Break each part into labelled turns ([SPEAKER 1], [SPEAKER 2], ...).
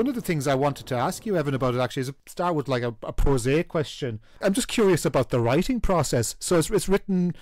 [SPEAKER 1] One of the things I wanted to ask you, Evan, about it actually is start with like a prosaic question. I'm just curious about the writing process. So it's written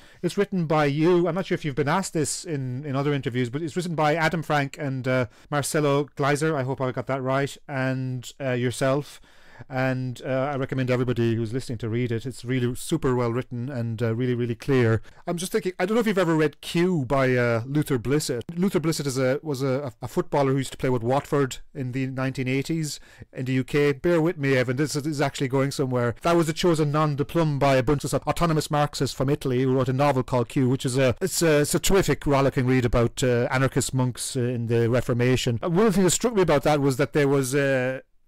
[SPEAKER 1] by you. I'm not sure if you've been asked this in other interviews, but it's written by Adam Frank and Marcelo Gleiser. I hope I got that right, and yourself. And I recommend everybody who's listening to read it. It's really super well written and really, really clear. I'm just thinking, I don't know if you've ever read Q by Luther Blissett. Luther Blissett was a footballer who used to play with Watford in the 1980s in the UK. Bear with me, Evan, this is actually going somewhere. That was a chosen nom de plume by a bunch of autonomous Marxists from Italy who wrote a novel called Q, which is it's a terrific rollicking read about anarchist monks in the Reformation. One of the things that struck me about that was that there was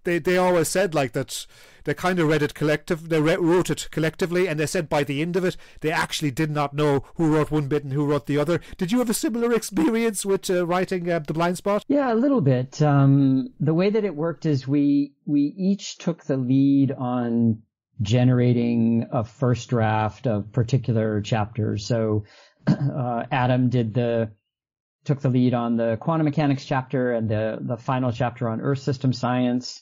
[SPEAKER 1] They always said like that they kind of read it wrote it collectively, and they said by the end of it they actually did not know who wrote one bit and who wrote the other. Did you have a similar experience with writing The Blind Spot?
[SPEAKER 2] Yeah, a little bit. The way that it worked is we each took the lead on generating a first draft of particular chapters. So Adam took the lead on the quantum mechanics chapter and the final chapter on Earth system science.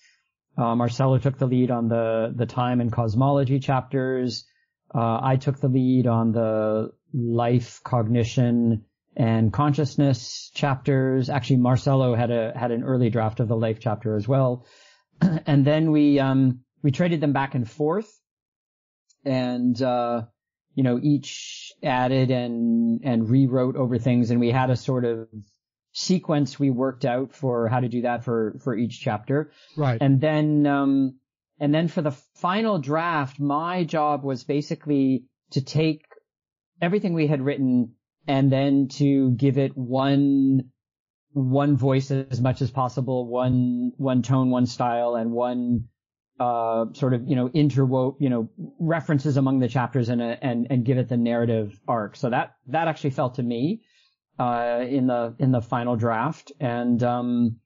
[SPEAKER 2] Marcelo took the lead on the time and cosmology chapters. I took the lead on the life, cognition, and consciousness chapters. Actually, Marcelo had an early draft of the life chapter as well. And then we traded them back and forth, and each added and rewrote over things, and we had a sort of sequence we worked out for how to do that for each chapter.
[SPEAKER 1] Right.
[SPEAKER 2] And then for the final draft, my job was basically to take everything we had written and then to give it one voice as much as possible, one tone, one style, and one sort of, interwove, references among the chapters and give it the narrative arc. So that actually fell to me in the final draft. And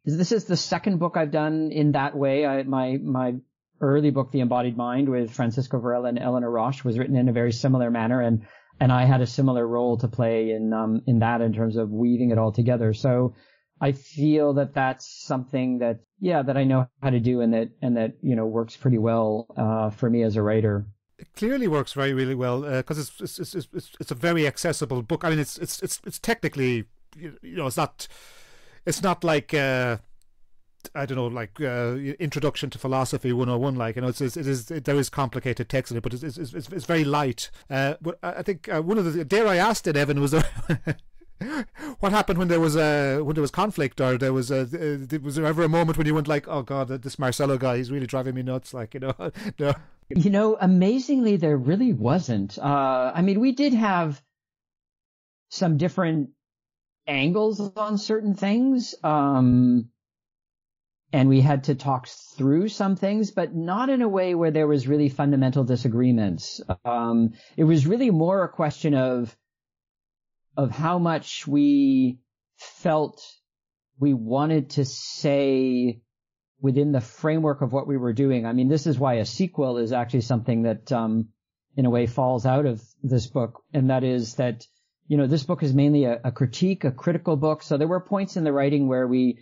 [SPEAKER 2] this is the second book I've done in that way. My early book, The Embodied Mind, with Francisco Varela and Eleanor Roche, was written in a very similar manner, and I had a similar role to play in that in terms of weaving it all together. So I feel that that's something that I know how to do, and that works pretty well for me as a writer.
[SPEAKER 1] It clearly works very, really well because it's a very accessible book. I mean, it's technically, it's not like I don't know, like Introduction to Philosophy 101. Like, there is complicated text in it, but it's very light. But I think one of the, dare I asked it, Evan, was what happened when there was conflict, or was there ever a moment when you went like, oh God, this Marcelo guy, he's really driving me nuts, like, no.
[SPEAKER 2] Amazingly, there really wasn't. I mean, we did have some different angles on certain things, and we had to talk through some things, but not in a way where there was really fundamental disagreements. It was really more a question of how much we felt we wanted to say within the framework of what we were doing. I mean, this is why a sequel is actually something that, in a way, falls out of this book. And that is that, this book is mainly a critique, a critical book. So there were points in the writing where we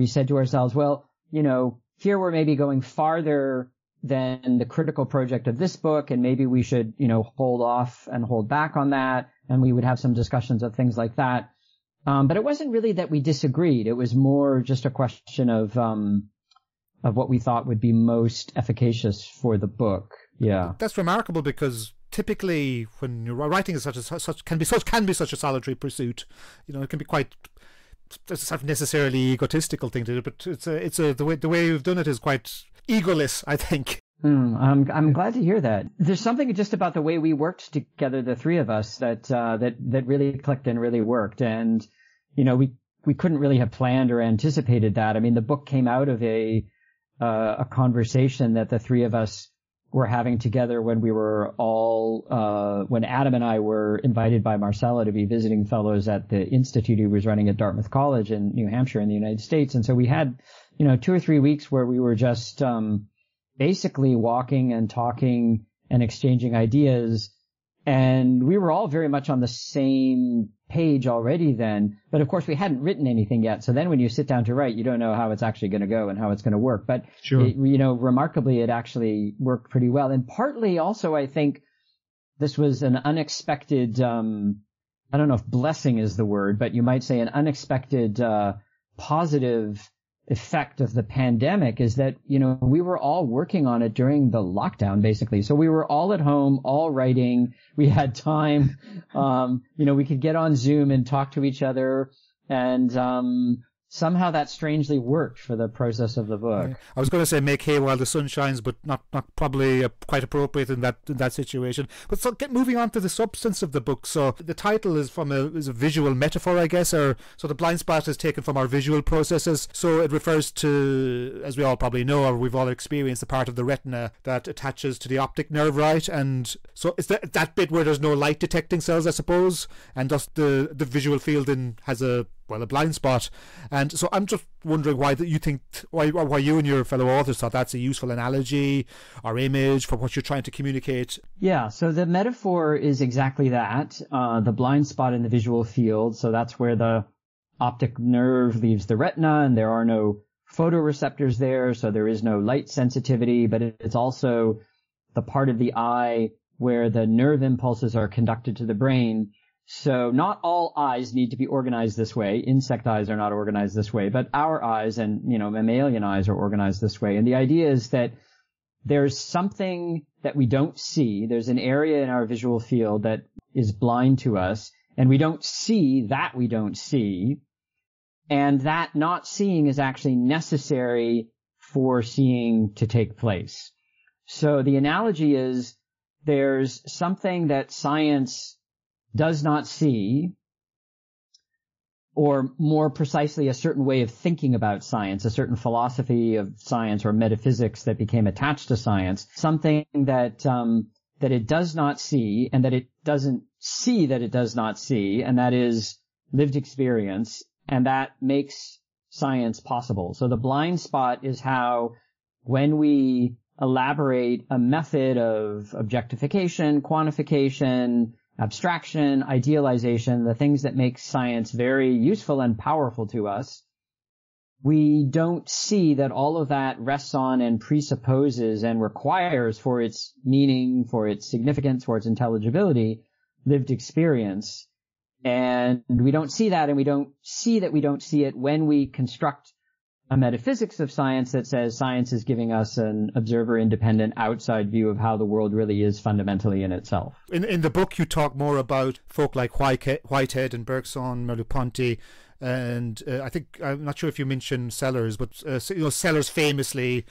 [SPEAKER 2] said to ourselves, well, here we're maybe going farther than the critical project of this book, and maybe we should, hold off and hold back on that. And we would have some discussions of things like that. But it wasn't really that we disagreed. It was more just a question of what we thought would be most efficacious for the book. Yeah. That's
[SPEAKER 1] remarkable, because typically when you're writing is can be such a solitary pursuit. It can be quite, it's not necessarily egotistical thing to do, but the way you've done it is quite egoless, I think.
[SPEAKER 2] I'm glad to hear that. There's something just about the way we worked together, the three of us, that really clicked and really worked. And, we couldn't really have planned or anticipated that. I mean, the book came out of a conversation that the three of us were having together when we were when Adam and I were invited by Marcelo to be visiting fellows at the institute he was running at Dartmouth College in New Hampshire in the United States. And so we had, 2 or 3 weeks where we were just, basically walking and talking and exchanging ideas. And we were all very much on the same page already then. But of course, we hadn't written anything yet. So then when you sit down to write, you don't know how it's actually going to go and how it's going to work. But,
[SPEAKER 1] Sure.
[SPEAKER 2] Remarkably, it actually worked pretty well. And partly also, I think this was an unexpected, I don't know if blessing is the word, but you might say an unexpected positive effect of the pandemic is that, we were all working on it during the lockdown, basically. So we were all at home, all writing. We had time. We could get on Zoom and talk to each other. And somehow that strangely worked for the process of the book.
[SPEAKER 1] I was going to say make hay while the sun shines, but not probably quite appropriate in that situation. But so moving on to the substance of the book. So the title is is a visual metaphor, I guess, so the blind spot is taken from our visual processes. So it refers to, as we all probably know, or we've all experienced, the part of the retina that attaches to the optic nerve, right? And so it's that bit where there's no light detecting cells, I suppose, and thus the visual field then has a blind spot. And so I'm just wondering why you and your fellow authors thought that's a useful analogy or image for what you're trying to communicate.
[SPEAKER 2] Yeah, so the metaphor is exactly that, the blind spot in the visual field. So that's where the optic nerve leaves the retina, and there are no photoreceptors there, so there is no light sensitivity, but it's also the part of the eye where the nerve impulses are conducted to the brain. So not all eyes need to be organized this way. Insect eyes are not organized this way, but our eyes and, mammalian eyes are organized this way. And the idea is that there's something that we don't see. There's an area in our visual field that is blind to us, and we don't see that we don't see. And that not seeing is actually necessary for seeing to take place. So the analogy is there's something that science does not see, or more precisely, a certain way of thinking about science, a certain philosophy of science or metaphysics that became attached to science, something that it does not see, and that it doesn't see that it does not see, and that is lived experience, and that makes science possible. So the blind spot is how, when we elaborate a method of objectification, quantification, abstraction, idealization, the things that make science very useful and powerful to us, we don't see that all of that rests on and presupposes and requires for its meaning, for its significance, for its intelligibility, lived experience. And we don't see that, and we don't see that we don't see it when we construct a metaphysics of science that says science is giving us an observer-independent outside view of how the world really is fundamentally in itself.
[SPEAKER 1] In the book, you talk more about folk like Whitehead and Bergson, Merleau-Ponty, and I think, I'm not sure if you mentioned Sellers, but Sellers famously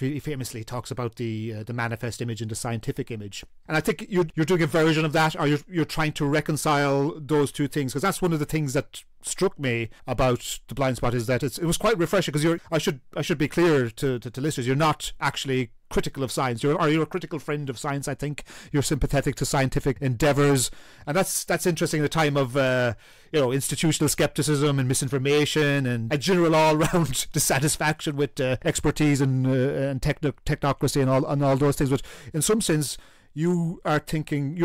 [SPEAKER 1] talks about the manifest image and the scientific image. And I think you're doing a version of that, or you're trying to reconcile those two things, because that's one of the things that struck me about the blind spot, is that it was quite refreshing, because I should be clear to listeners, you're not actually critical of science. You're a critical friend of science. I think you're sympathetic to scientific endeavors, and that's interesting at a time of institutional skepticism and misinformation and a general all-round dissatisfaction with expertise and technocracy and all those things. But in some sense, you're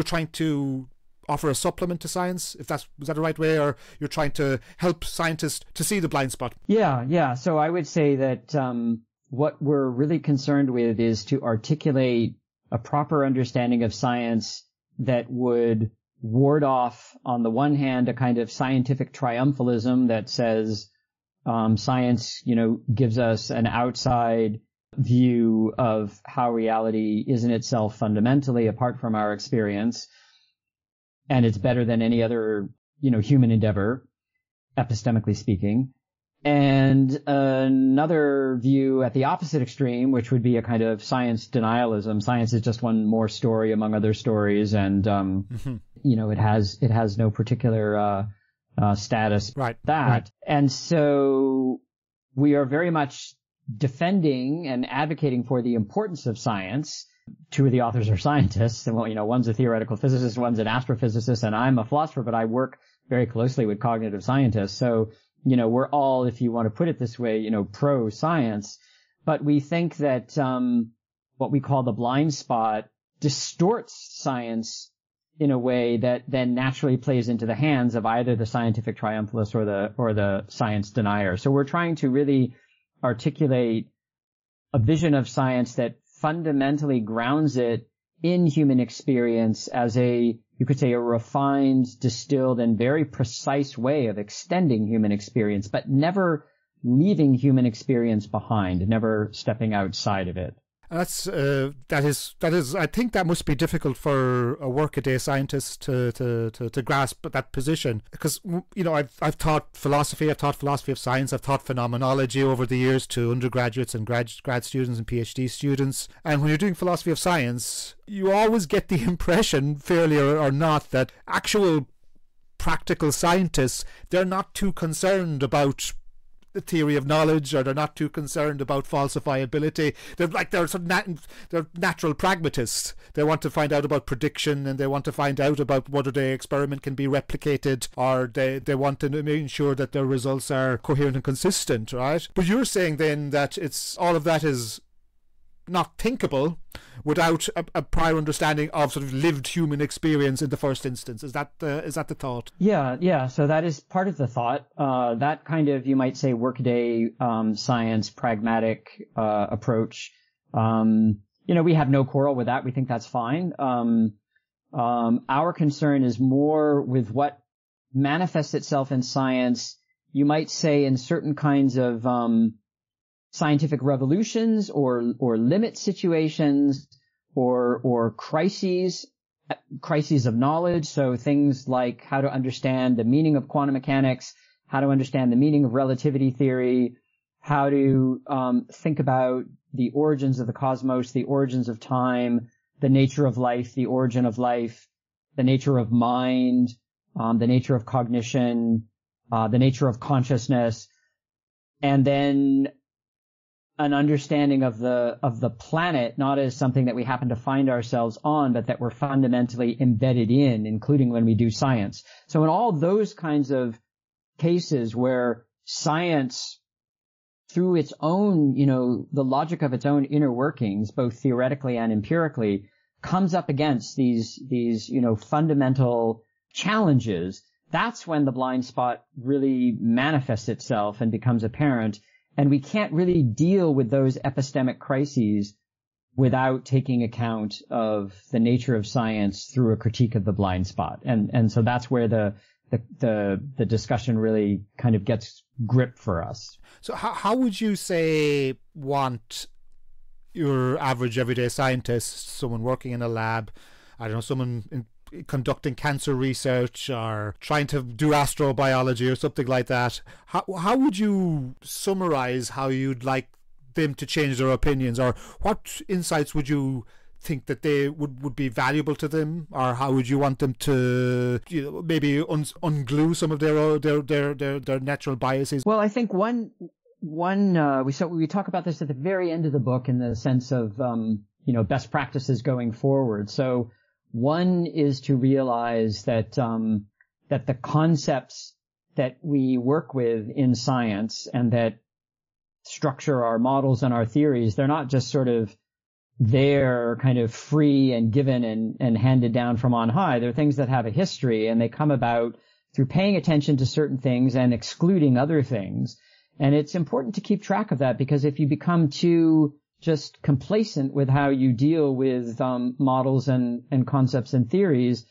[SPEAKER 1] trying to offer a supplement to science, was that the right way, or you're trying to help scientists to see the blind spot?
[SPEAKER 2] Yeah. So I would say that what we're really concerned with is to articulate a proper understanding of science that would ward off, on the one hand, a kind of scientific triumphalism that says science, gives us an outside view of how reality is in itself fundamentally apart from our experience, and it's better than any other, human endeavor, epistemically speaking. And another view at the opposite extreme, which would be a kind of science denialism. Science is just one more story among other stories, and it has no particular status.
[SPEAKER 1] Right.
[SPEAKER 2] Right. And so we are very much defending and advocating for the importance of science. Two of the authors are scientists, and one's a theoretical physicist, one's an astrophysicist, and I'm a philosopher, but I work very closely with cognitive scientists. So we're all, if you want to put it this way, pro-science, but we think that what we call the blind spot distorts science in a way that then naturally plays into the hands of either the scientific triumphalist or the science denier. So we're trying to really articulate a vision of science that fundamentally grounds it in human experience as you could say, a refined, distilled, and very precise way of extending human experience, but never leaving human experience behind, never stepping outside of it.
[SPEAKER 1] That is. I think that must be difficult for a workaday scientist to grasp that position, because I've taught philosophy, I've taught philosophy of science, I've taught phenomenology over the years to undergraduates and grad students and PhD students, and when you're doing philosophy of science, you always get the impression, fairly or not, that actual practical scientists, they're not too concerned about the theory of knowledge, or they're not too concerned about falsifiability. They're natural pragmatists. They want to find out about prediction, and they want to find out about whether the experiment can be replicated, or they want to ensure that their results are coherent and consistent, right? But you're saying then that all of that is not thinkable without a prior understanding of sort of lived human experience in the first instance. Is that the thought?
[SPEAKER 2] Yeah. So that is part of the thought. That kind of, you might say, workaday science, pragmatic approach. We have no quarrel with that. We think that's fine. Our concern is more with what manifests itself in science, you might say, in certain kinds of scientific revolutions or limit situations or crises of knowledge. So things like how to understand the meaning of quantum mechanics, how to understand the meaning of relativity theory, how to think about the origins of the cosmos, the origins of time, the nature of life, the origin of life, the nature of mind, the nature of cognition, the nature of consciousness, and then an understanding of the planet, not as something that we happen to find ourselves on, but that we're fundamentally embedded in, including when we do science. So in all those kinds of cases where science, through its own, the logic of its own inner workings, both theoretically and empirically, comes up against these fundamental challenges, that's when the blind spot really manifests itself and becomes apparent. And we can't really deal with those epistemic crises without taking account of the nature of science through a critique of the blind spot. And so that's where the discussion really kind of gets grip for us.
[SPEAKER 1] So how would you say want your average everyday scientist, someone working in a lab, I don't know, someone conducting cancer research or trying to do astrobiology or something like that, how would you summarize how you'd like them to change their opinions, or what insights would you think that they would be valuable to them, or how would you want them to maybe unglue some of their natural biases?
[SPEAKER 2] Well, I think we talk about this at the very end of the book in the sense of best practices going forward. So one is to realize that the concepts that we work with in science and that structure our models and our theories, they're not just sort of there kind of free and given and handed down from on high. They're things that have a history, and they come about through paying attention to certain things and excluding other things. And it's important to keep track of that, because if you become too just complacent with how you deal with models and concepts and theories,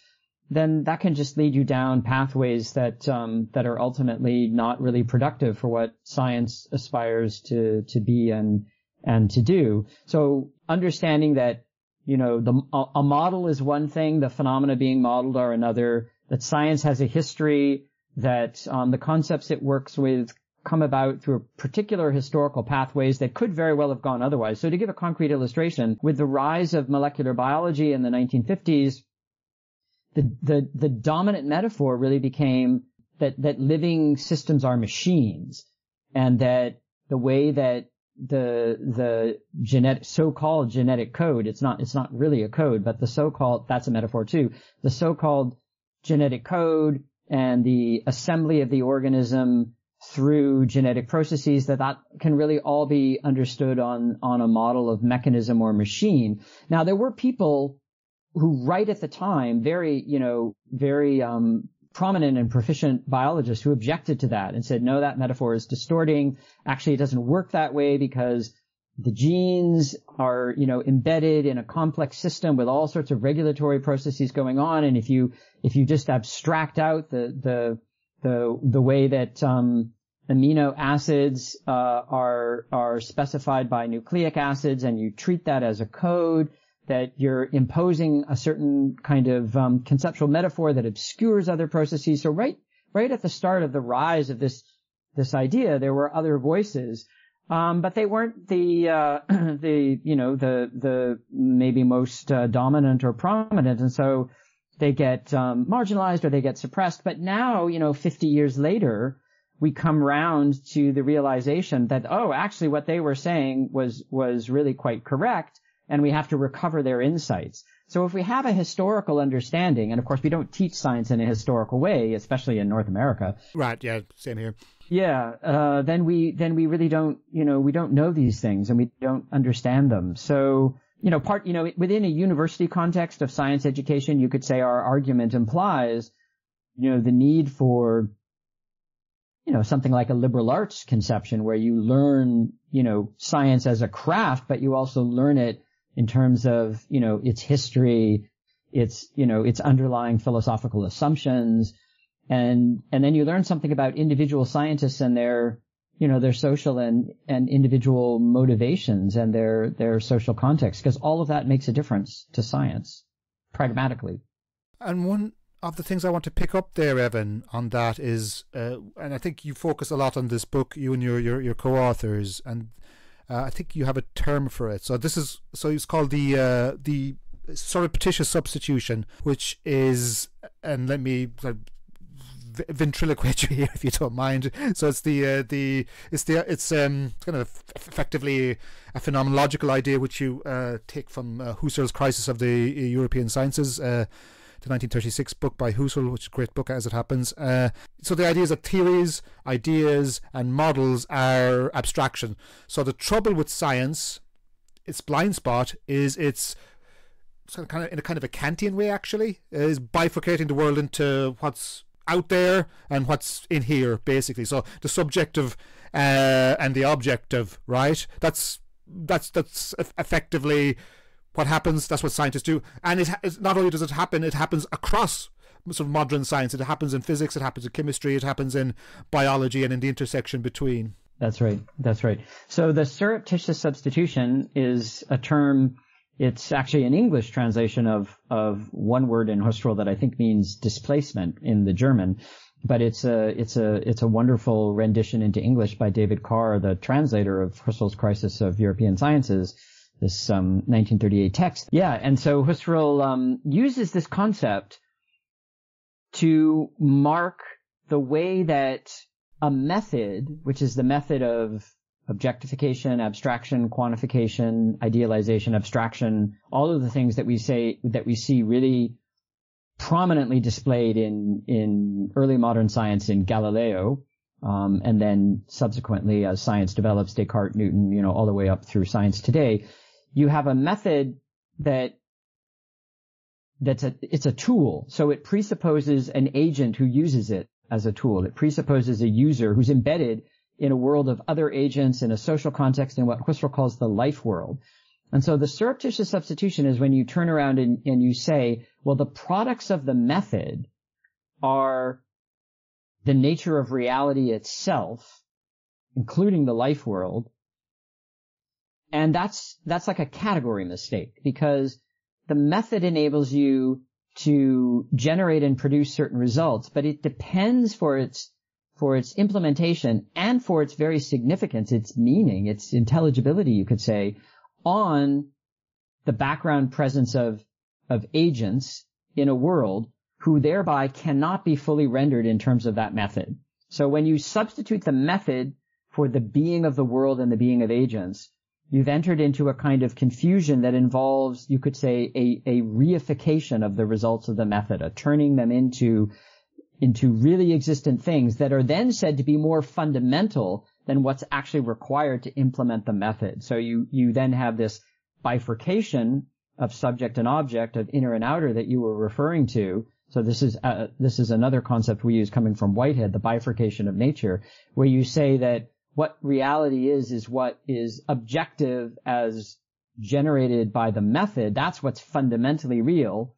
[SPEAKER 2] then that can just lead you down pathways that are ultimately not really productive for what science aspires to be and to do. So understanding that a model is one thing, the phenomena being modeled are another, that science has a history, that the concepts it works with come about through particular historical pathways that could very well have gone otherwise. So to give a concrete illustration, with the rise of molecular biology in the 1950s, the dominant metaphor really became that living systems are machines, and that the way that the so-called genetic code, it's not really a code, but that's a metaphor too, the so-called genetic code and the assembly of the organism through genetic processes, that can really all be understood on a model of mechanism or machine. Now, there were people who right at the time, very prominent and proficient biologists who objected to that and said, no, that metaphor is distorting. Actually, it doesn't work that way because the genes are, embedded in a complex system with all sorts of regulatory processes going on. And if you just abstract out the way that, amino acids, are specified by nucleic acids and you treat that as a code, that you're imposing a certain kind of, conceptual metaphor that obscures other processes. So right at the start of the rise of this idea, there were other voices. But they weren't the maybe most dominant or prominent, and so they get marginalized or they get suppressed. But now, 50 years later, we come round to the realization that, actually what they were saying was really quite correct, and we have to recover their insights. So if we have a historical understanding, and of course we don't teach science in a historical way, especially in North America.
[SPEAKER 1] Right, yeah, same here.
[SPEAKER 2] Yeah, then we really don't, we don't know these things and we don't understand them. So, within a university context of science education, you could say our argument implies, the need for, something like a liberal arts conception where you learn, science as a craft, but you also learn it in terms of, its history, its underlying philosophical assumptions. And then you learn something about individual scientists and their social and individual motivations and their social context, because all of that makes a difference to science, pragmatically.
[SPEAKER 1] And one of the things I want to pick up there, Evan, on that is, and I think you focus a lot on this book, you and your co-authors, and I think you have a term for it. So it's called the surreptitious substitution, which is, and let me ventriloquate you here if you don't mind. So it's kind of effectively a phenomenological idea which you take from Husserl's Crisis of the European Sciences, the 1936 book by Husserl, which is a great book as it happens. So the idea is that theories, ideas and models are abstraction. So the trouble with science, its blind spot, is it's kind of in a kind of a Kantian way, actually, is bifurcating the world into what's out there and what's in here, basically. So the subjective and the objective, right? That's effectively what happens. That's what scientists do. And it's not only does it happen, it happens across sort of modern science. It happens in physics, it happens in chemistry, it happens in biology, and in the intersection between.
[SPEAKER 2] That's right. So the surreptitious substitution is a term. It's actually an English translation of one word in Husserl that I think means displacement in the German, but it's a wonderful rendition into English by David Carr, the translator of Husserl's Crisis of European Sciences, this 1938 text. Yeah, and so Husserl uses this concept to mark the way that a method, which is the method of objectification, abstraction, quantification, idealization, abstraction, all of the things that we see really prominently displayed in early modern science in Galileo, and then subsequently as science develops, Descartes, Newton, all the way up through science today. You have a method it's a tool. So it presupposes an agent who uses it as a tool. It presupposes a user who's embedded in a world of other agents, in a social context, in what Husserl calls the life world. And so the surreptitious substitution is when you turn around and you say, well, the products of the method are the nature of reality itself, including the life world. And that's like a category mistake, because the method enables you to generate and produce certain results, but it depends for its implementation and for its very significance, its meaning, its intelligibility, you could say, on the background presence of agents in a world who thereby cannot be fully rendered in terms of that method. So when you substitute the method for the being of the world and the being of agents, you've entered into a kind of confusion that involves, you could say, a reification of the results of the method, a turning them into really existent things that are then said to be more fundamental than what's actually required to implement the method. So you then have this bifurcation of subject and object, of inner and outer that you were referring to. So this is another concept we use coming from Whitehead, the bifurcation of nature, where you say that what reality is what is objective as generated by the method. That's what's fundamentally real.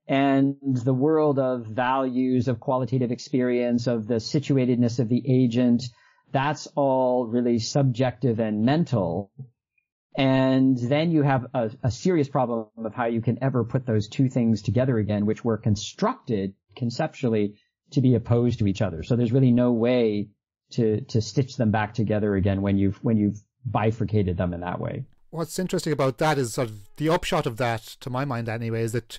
[SPEAKER 2] And the world of values, of qualitative experience, of the situatedness of the agent, that's all really subjective and mental. And then you have a serious problem of how you can ever put those two things together again, which were constructed conceptually to be opposed to each other. So there's really no way to stitch them back together again when you've bifurcated them in that way.
[SPEAKER 1] What's interesting about that is sort of the upshot of that, to my mind anyway, is that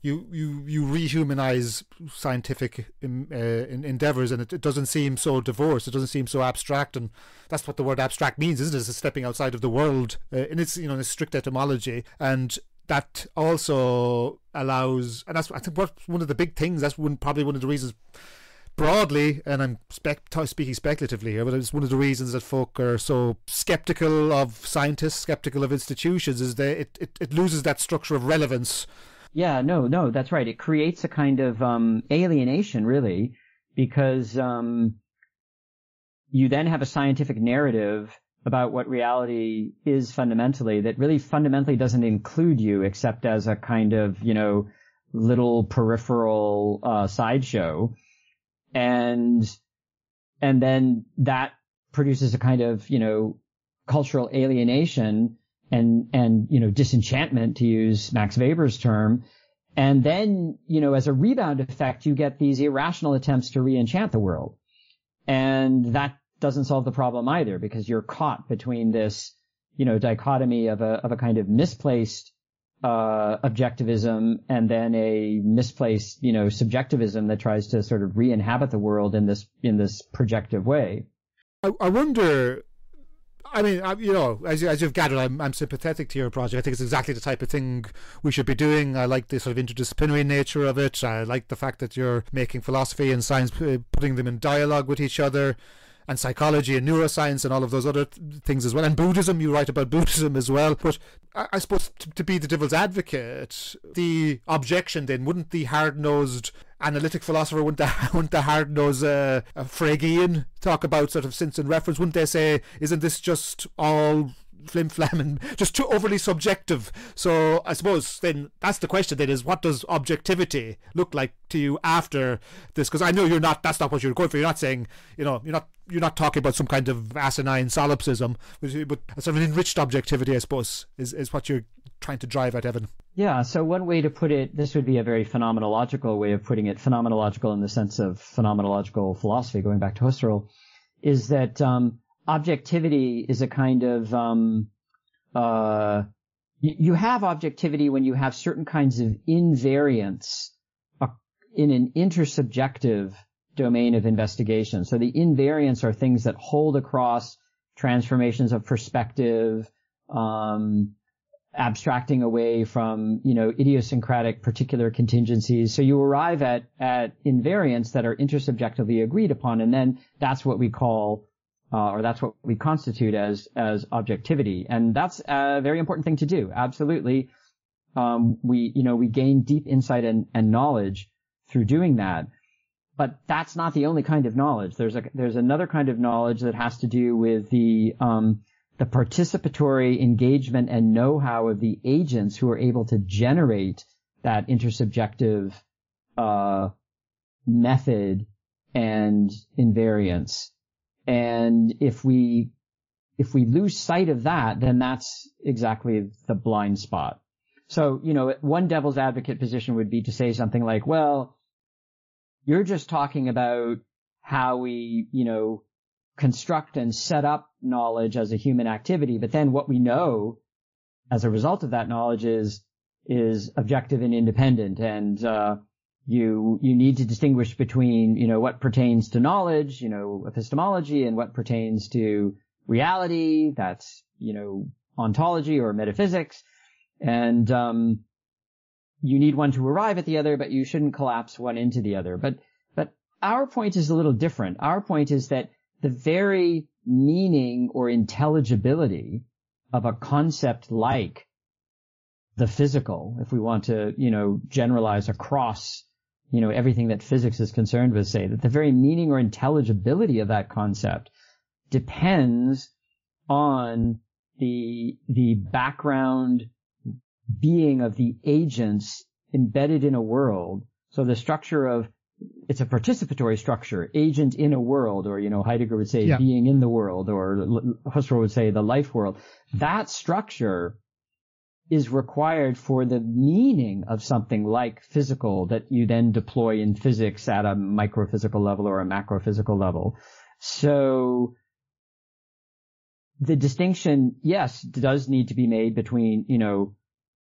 [SPEAKER 1] you rehumanize scientific endeavors, and it doesn't seem so divorced. It doesn't seem so abstract, and that's what the word abstract means, isn't it? It's stepping outside of the world in its in its strict etymology, and that also allows. And that's, I think, one of the big things. That's probably one of the reasons. Broadly, and I'm speaking speculatively here, but it's one of the reasons that folk are so skeptical of scientists, skeptical of institutions, is that it loses that structure of relevance.
[SPEAKER 2] Yeah, no, that's right. It creates a kind of alienation, really, because you then have a scientific narrative about what reality is fundamentally that really fundamentally doesn't include you except as a kind of, little peripheral sideshow. And then that produces a kind of, cultural alienation and disenchantment, to use Max Weber's term. And then, as a rebound effect, you get these irrational attempts to re-enchant the world. And that doesn't solve the problem either, because you're caught between this, dichotomy of a kind of misplaced objectivism and then a misplaced, subjectivism that tries to sort of re-inhabit the world in this projective way.
[SPEAKER 1] I wonder, I mean, as you've gathered, I'm sympathetic to your project. I think it's exactly the type of thing we should be doing. I like the sort of interdisciplinary nature of it. I like the fact that you're making philosophy and science, putting them in dialogue with each other, and psychology and neuroscience and all of those other things as well. And Buddhism, you write about Buddhism as well. But I suppose to be the devil's advocate, the objection then, wouldn't the hard-nosed analytic philosopher, wouldn't the hard-nosed Fregean talk about sort of sense and reference? Wouldn't they say, isn't this just all flim-flam and just too overly subjective? So I suppose then that's the question then, is what does objectivity look like to you after this? Because I know that's not what you're going for. You're not saying, you're not talking about some kind of asinine solipsism, but sort of an enriched objectivity, I suppose, is what you're trying to drive at, Evan.
[SPEAKER 2] Yeah, so one way to put it, this would be a very phenomenological way of putting it, phenomenological in the sense of phenomenological philosophy, going back to Husserl, is that objectivity is a kind of you have objectivity when you have certain kinds of invariance in an intersubjective domain of investigation. So the invariants are things that hold across transformations of perspective, abstracting away from, idiosyncratic particular contingencies. So you arrive at invariants that are intersubjectively agreed upon, and then that's what we call or that's what we constitute as objectivity. And that's a very important thing to do. Absolutely. We gain deep insight and knowledge through doing that. But that's not the only kind of knowledge. There's another kind of knowledge that has to do with the participatory engagement and know-how of the agents who are able to generate that intersubjective method and invariance. And if we lose sight of that, then that's exactly the blind spot. So, one devil's advocate position would be to say something like, well, you're just talking about how we, construct and set up knowledge as a human activity, but then what we know as a result of that knowledge is objective and independent, and you need to distinguish between what pertains to knowledge, epistemology, and what pertains to reality, that's ontology or metaphysics, and you need one to arrive at the other, but you shouldn't collapse one into the other. But our point is a little different. Our point is that the very meaning or intelligibility of a concept like the physical, if we want to, generalize across, everything that physics is concerned with, say that the very meaning or intelligibility of that concept depends on the background being of the agents embedded in a world. So the structure of, it's a participatory structure, agent in a world, or, Heidegger would say being in the world, or Husserl would say the life world. That structure is required for the meaning of something like physical that you then deploy in physics at a microphysical level or a macrophysical level. So the distinction, yes, does need to be made between,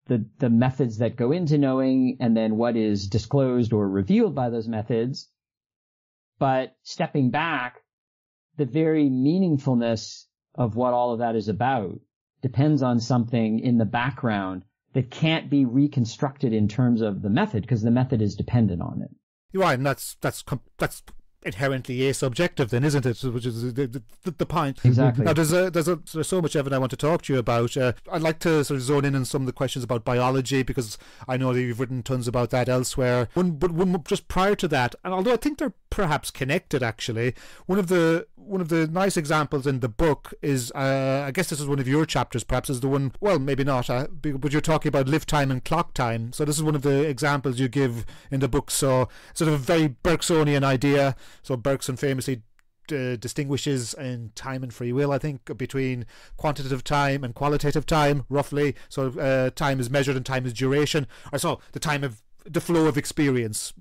[SPEAKER 2] the methods that go into knowing and then what is disclosed or revealed by those methods. But stepping back, the very meaningfulness of what all of that is about depends on something in the background that can't be reconstructed in terms of the method, because the method is dependent on it.
[SPEAKER 1] Right, and that's inherently asubjective then, isn't it? Which is the point.
[SPEAKER 2] Exactly.
[SPEAKER 1] Now, there's so much, Evan, I want to talk to you about. I'd like to sort of zone in on some of the questions about biology, because I know that you've written tons about that elsewhere. One just prior to that, and although I think they're perhaps connected, actually, one of the nice examples in the book is, I guess this is one of your chapters, perhaps, is the one, well, maybe not, but you're talking about live time and clock time. So this is one of the examples you give in the book. So sort of a very Bergsonian idea. So Bergson famously distinguishes in Time and Free Will, I think, between quantitative time and qualitative time, roughly. So time is measured and time is duration. Or so the time of the flow of experience,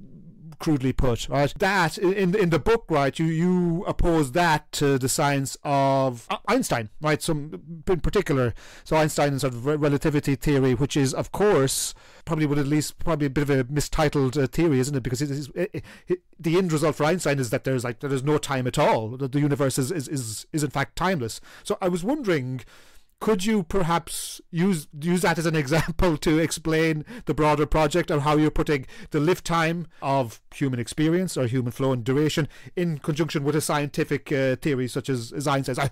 [SPEAKER 1] crudely put, right? That in the book, right, you oppose that to the science of Einstein, right? Some in particular, so Einstein's sort of relativity theory, which is, of course, probably a bit of a mistitled theory, isn't it? Because the end result for Einstein is that there's no time at all. That the universe is in fact timeless. So I was wondering, could you perhaps use that as an example to explain the broader project of how you're putting the live time of human experience or human flow and duration in conjunction with a scientific theory such as Einstein's? I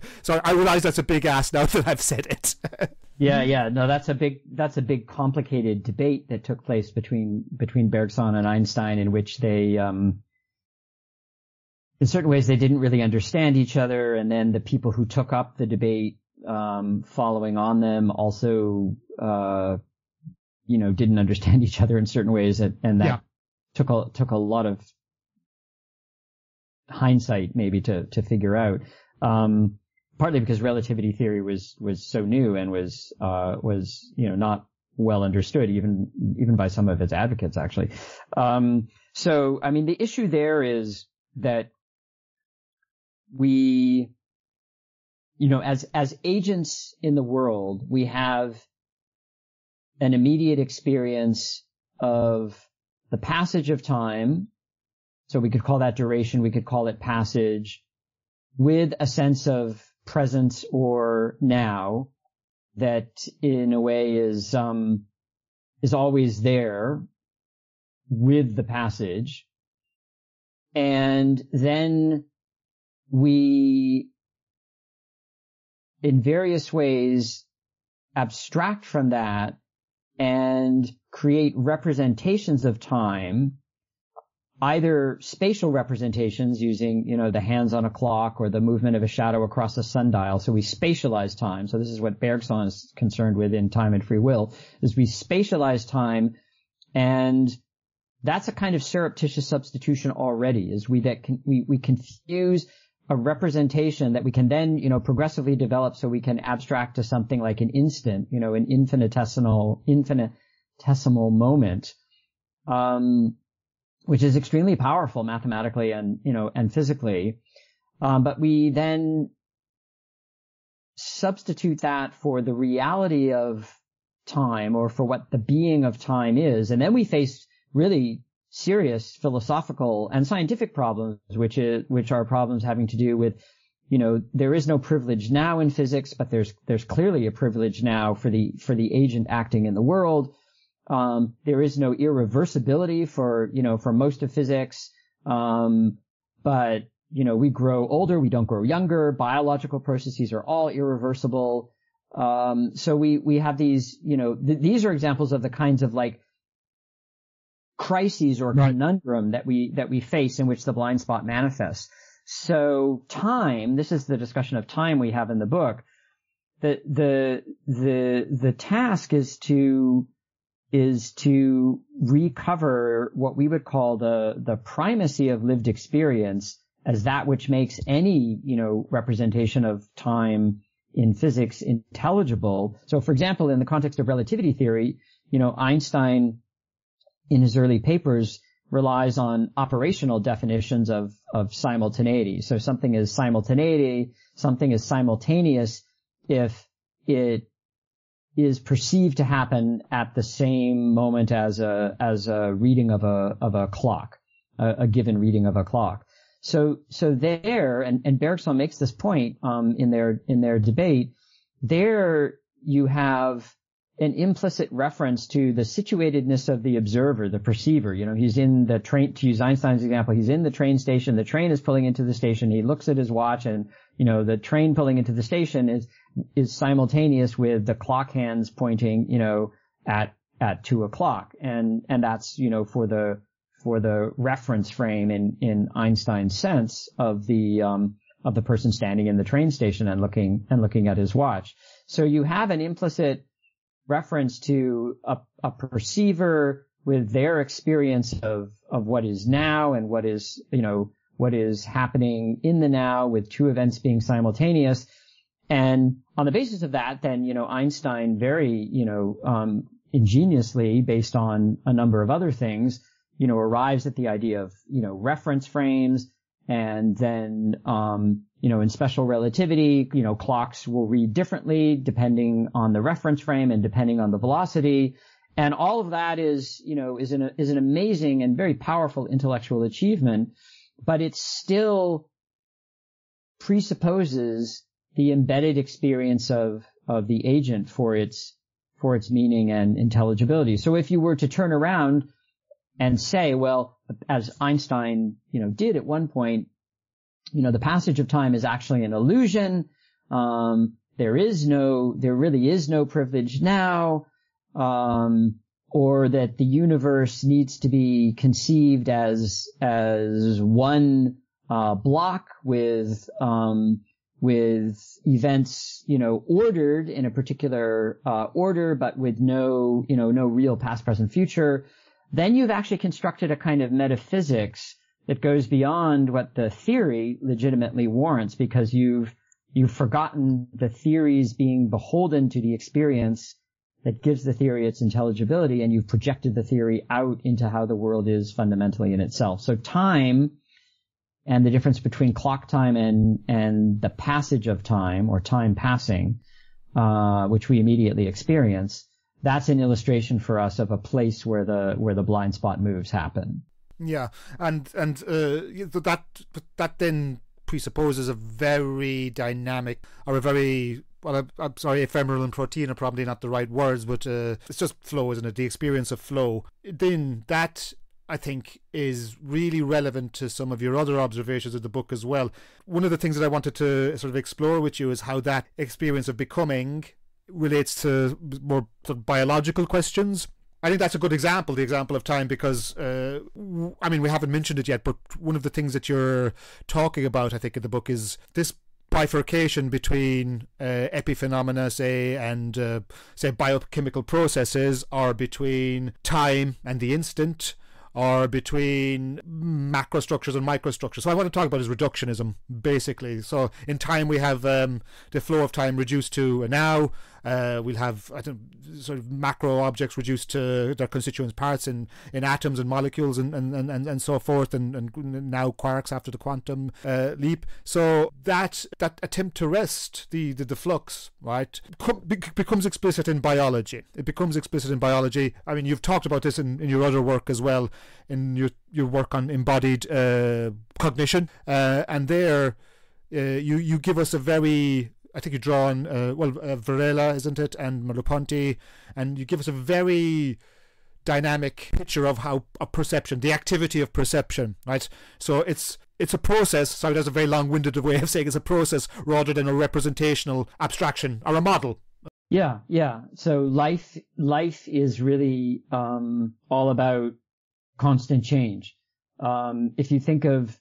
[SPEAKER 1] realize that's a big ask now that I've said it.
[SPEAKER 2] Yeah. No, that's a big complicated debate that took place between Bergson and Einstein, in which they, in certain ways, they didn't really understand each other, and then the people who took up the debate following on them also, didn't understand each other in certain ways, and that took a lot of hindsight maybe to figure out. Partly because relativity theory was so new and was not well understood even by some of its advocates, actually. So I mean, the issue there is that we, as agents in the world, we have an immediate experience of the passage of time. So we could call that duration. We could call it passage, with a sense of presence or now that in a way is always there with the passage. And then we, in various ways, abstract from that and create representations of time, either spatial representations using, the hands on a clock or the movement of a shadow across a sundial. So we spatialize time. So this is what Bergson is concerned with in Time and Free Will, is we spatialize time, and that's a kind of surreptitious substitution already, is we confuse a representation that we can then, progressively develop so we can abstract to something like an instant, an infinitesimal moment, which is extremely powerful mathematically and physically. But we then substitute that for the reality of time, or for what the being of time is. And then we face really serious philosophical and scientific problems, which are problems having to do with, there is no privilege now in physics, but there's clearly a privilege now for the agent acting in the world. There is no irreversibility for most of physics. But, we grow older, we don't grow younger. Biological processes are all irreversible. So we have these, these are examples of the kinds of like crises or conundrum that we face in which the blind spot manifests. So time, this is the discussion of time we have in the book. The task is to recover what we would call the primacy of lived experience as that which makes any, representation of time in physics intelligible. So, for example, in the context of relativity theory, Einstein in his early papers relies on operational definitions of simultaneity. So something is simultaneity, something is simultaneous if it is perceived to happen at the same moment as a reading of a clock, a given reading of a clock. So there, and Bergson makes this point in their debate, there you have an implicit reference to the situatedness of the observer, the perceiver. He's in the train, to use Einstein's example, he's in the train station, the train is pulling into the station, he looks at his watch, and, the train pulling into the station is simultaneous with the clock hands pointing, at 2:00. And that's, for the reference frame in Einstein's sense of the person standing in the train station and looking at his watch. So you have an implicit reference to a perceiver with their experience of what is now and what is happening in the now, with two events being simultaneous. And on the basis of that, then, Einstein very, ingeniously, based on a number of other things, arrives at the idea of, reference frames. And then, in special relativity, clocks will read differently depending on the reference frame and depending on the velocity. And all of that is an amazing and very powerful intellectual achievement, but it still presupposes the embedded experience of the agent for its meaning and intelligibility. So if you were to turn around and say, well, as Einstein, did at one point, the passage of time is actually an illusion. There really is no privilege now, or that the universe needs to be conceived as one block with events, ordered in a particular order, but with no real past, present, future. Then you've actually constructed a kind of metaphysics that goes beyond what the theory legitimately warrants, because you've forgotten the theories being beholden to the experience that gives the theory its intelligibility, and you've projected the theory out into how the world is fundamentally in itself. So time and the difference between clock time and the passage of time, or time passing, which we immediately experience, that's an illustration for us of a place where the blind spot moves happen.
[SPEAKER 1] Yeah, and that then presupposes a very dynamic, or a very, well, I'm sorry, ephemeral and protean are probably not the right words, but it's just flow, isn't it? The experience of flow. Then that, I think, is really relevant to some of your other observations of the book as well. One of the things that I wanted to sort of explore with you is how that experience of becoming relates to more sort of biological questions. I think that's a good example, the example of time, because, we haven't mentioned it yet, but one of the things that you're talking about, I think, in the book is this bifurcation between epiphenomena, say, and, say, biochemical processes, or between time and the instant, or between macrostructures and microstructures. So I want to talk about is reductionism, basically. So in time we have the flow of time reduced to a now. We'll have sort of macro objects reduced to their constituent parts in atoms and molecules and so forth, and now quarks after the quantum leap. So that attempt to rest the flux, right, becomes explicit in biology. It becomes explicit in biology. I mean, you've talked about this in your other work as well, in your work on embodied cognition, and there you give us a very, I think you draw on Varela, isn't it, and Merleau-Ponty, and you give us a very dynamic picture of how a perception, the activity of perception, right? So it's a process. Sorry, that's a very long-winded way of saying it's a process rather than a representational abstraction or a model.
[SPEAKER 2] Yeah, yeah. So life is really all about constant change. If you think of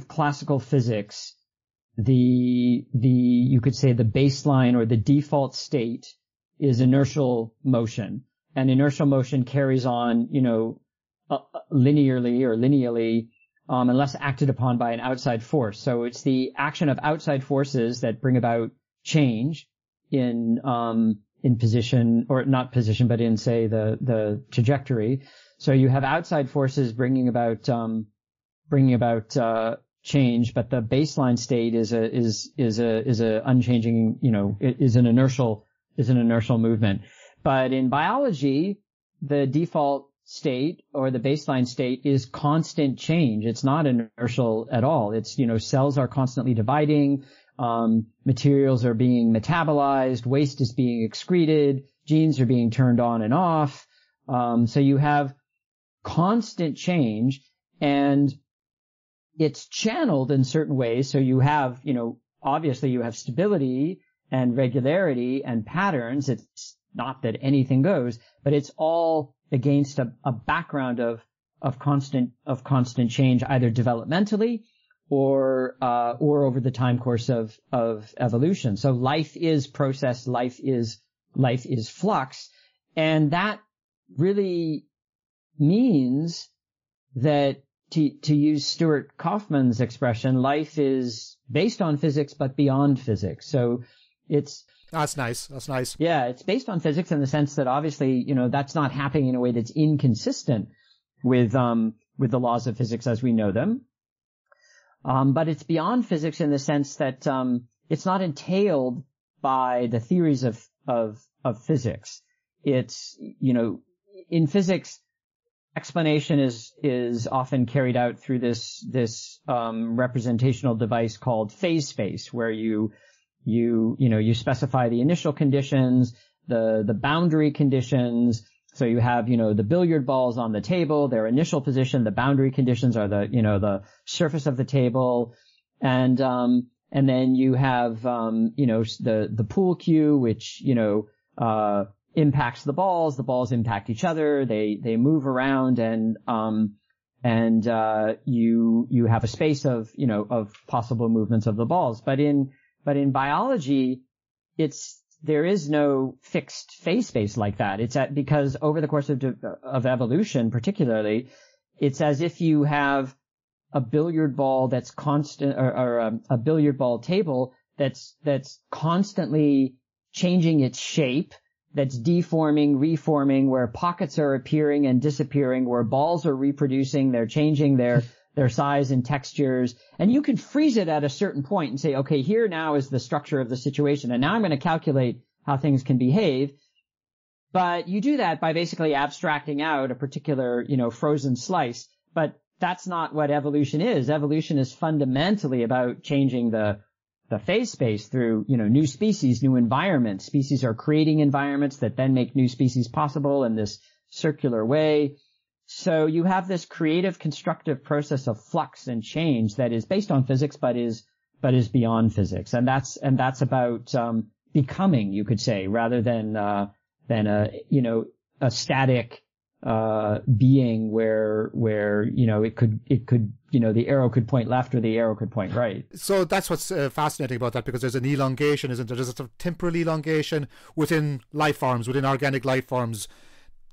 [SPEAKER 2] classical physics, you could say the baseline or the default state is inertial motion, and inertial motion carries on, linearly, unless acted upon by an outside force. So it's the action of outside forces that bring about change in position, or not position, but in, say, the trajectory. So you have outside forces bringing about change, but the baseline state is a unchanging, is an inertial movement. But in biology, the default state or the baseline state is constant change. It's not inertial at all. It's, cells are constantly dividing, materials are being metabolized, waste is being excreted, genes are being turned on and off. So you have constant change, and it's channeled in certain ways. So you have, obviously you have stability and regularity and patterns. It's not that anything goes, but it's all against a background of constant change, either developmentally or over the time course of evolution. So life is process, life is flux. And that really means that, to use Stuart Kaufman's expression, life is based on physics, but beyond physics. So
[SPEAKER 1] that's nice.
[SPEAKER 2] Yeah, it's based on physics in the sense that obviously, that's not happening in a way that's inconsistent with the laws of physics as we know them. But it's beyond physics in the sense that, it's not entailed by the theories of physics. It's, in physics, explanation is often carried out through this representational device called phase space, where you specify the initial conditions, the boundary conditions. So you have, the billiard balls on the table, their initial position, the boundary conditions are the surface of the table. And then you have, the pool cue, which, impacts the balls impact each other, they move around, and you have a space of possible movements of the balls. But in biology, there is no fixed phase space like that. Because over the course of evolution, particularly, it's as if you have a billiard ball that's constant, or a billiard ball table that's constantly changing its shape, that's deforming, reforming, where pockets are appearing and disappearing, where balls are reproducing, they're changing their size and textures. And you can freeze it at a certain point and say, okay, here now is the structure of the situation, and now I'm going to calculate how things can behave. But you do that by basically abstracting out a particular, frozen slice. But that's not what evolution is. Evolution is fundamentally about changing the phase space through, new species, new environments. Species are creating environments that then make new species possible in this circular way. So you have this creative, constructive process of flux and change that is based on physics, but is beyond physics. And that's about, becoming, you could say, rather than a static, being where it could the arrow could point left or the arrow could point right.
[SPEAKER 1] So that's what's fascinating about that, because there's an elongation, isn't there? There's a sort of temporal elongation within life forms, within organic life forms,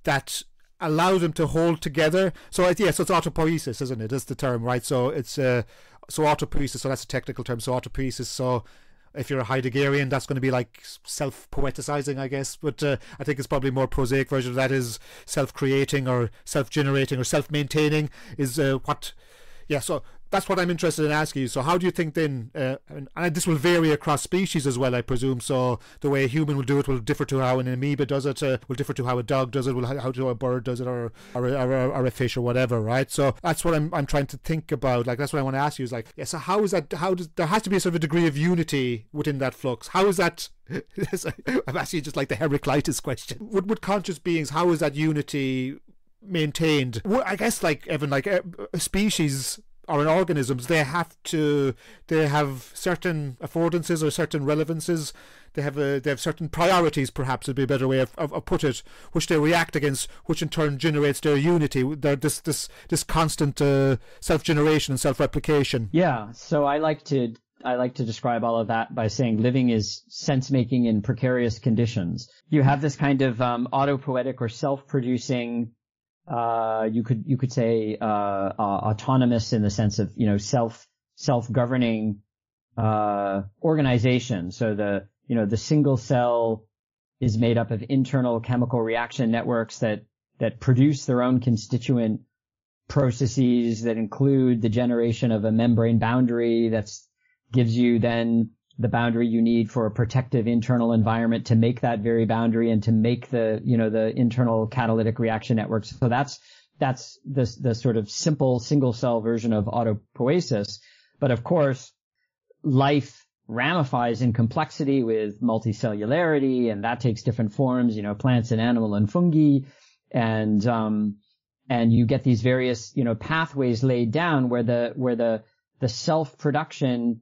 [SPEAKER 1] that allow them to hold together. So so it's autopoiesis, isn't it? That's the term, right? So it's so autopoiesis. So that's a technical term. So autopoiesis. So if you're a Heideggerian, that's going to be like self-poeticizing, I guess. But I think it's probably more prosaic version of that is self-creating or self-generating or self-maintaining is what... Yeah, so that's what I'm interested in asking you. So how do you think then, and this will vary across species as well, I presume, so the way a human will do it will differ to how an amoeba does it, will differ to how a dog does it, will how a bird does it, or a fish or whatever, right? So that's what I'm trying to think about. Like, that's what I want to ask you is like, yeah, so how is that, there has to be a sort of a degree of unity within that flux. How is that, I'm asking just like the Heraclitus question. With conscious beings, how is that unity maintained? Well, I guess, like, Evan, like a species or in organisms, they have certain affordances or certain relevances they have certain priorities, perhaps would be a better way of put it, which they react against, which in turn generates their unity. This constant self-generation and self-replication.
[SPEAKER 2] Yeah. So I like to describe all of that by saying living is sense-making in precarious conditions. You have this kind of autopoietic or self-producing, you could say autonomous in the sense of self-governing organization. So the single cell is made up of internal chemical reaction networks that produce their own constituent processes that include the generation of a membrane boundary that's gives you then the boundary you need for a protective internal environment to make that very boundary and to make the internal catalytic reaction networks. So that's the sort of simple single cell version of autopoiesis. But of course, life ramifies in complexity with multicellularity, and that takes different forms, plants and animal and fungi. And you get these various, pathways laid down where the self-production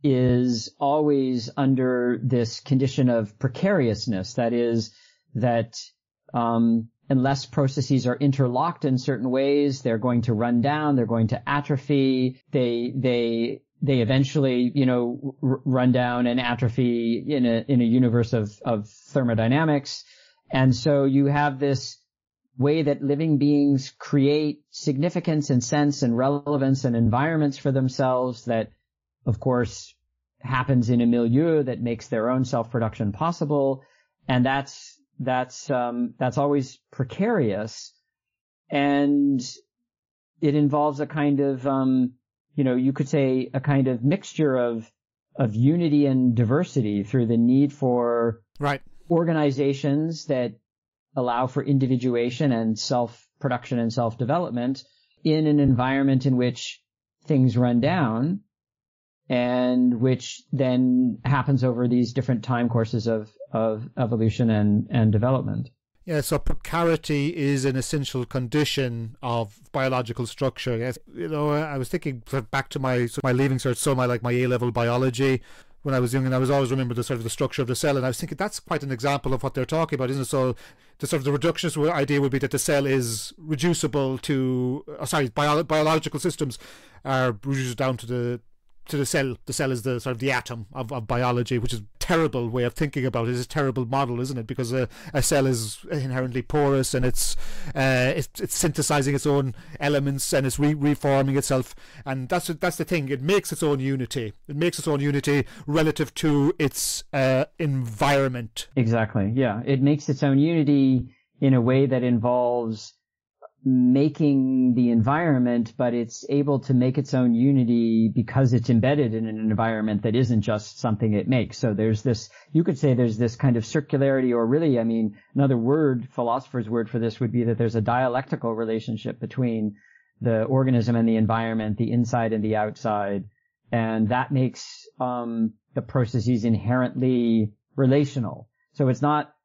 [SPEAKER 2] is always under this condition of precariousness. That is, that unless processes are interlocked in certain ways, they're going to run down, they're going to atrophy. They eventually, run down and atrophy in a universe of thermodynamics. And so you have this way that living beings create significance and sense and relevance and environments for themselves that, of course, happens in a milieu that makes their own self-production possible. And that's always precarious. And it involves a kind of, you could say a kind of mixture of unity and diversity through the need for organizations that allow for individuation and self-production and self-development in an environment in which things run down, and which then happens over these different time courses of evolution and development.
[SPEAKER 1] Yeah, so precarity is an essential condition of biological structure. Yes, I was thinking back to my leaving cert, so my A-level biology. When I was young, and I was always remember the sort of the structure of the cell, and I was thinking that's quite an example of what they're talking about, isn't it? So the sort of the reductionist idea would be that the cell is reducible to, biological systems are reduced down to the cell. The cell is the sort of the atom of biology, which is a terrible way of thinking about it. It's a terrible model, isn't it? Because a cell is inherently porous, and it's synthesizing its own elements, and it's reforming itself. And that's the thing. It makes its own unity. It makes its own unity relative to its environment.
[SPEAKER 2] Exactly. Yeah. It makes its own unity in a way that involves making the environment, but it's able to make its own unity because it's embedded in an environment that isn't just something it makes. So there's this, you could say there's this kind of circularity, or really, another word, philosopher's word for this would be that there's a dialectical relationship between the organism and the environment, the inside and the outside. And that makes, the processes inherently relational. So it's not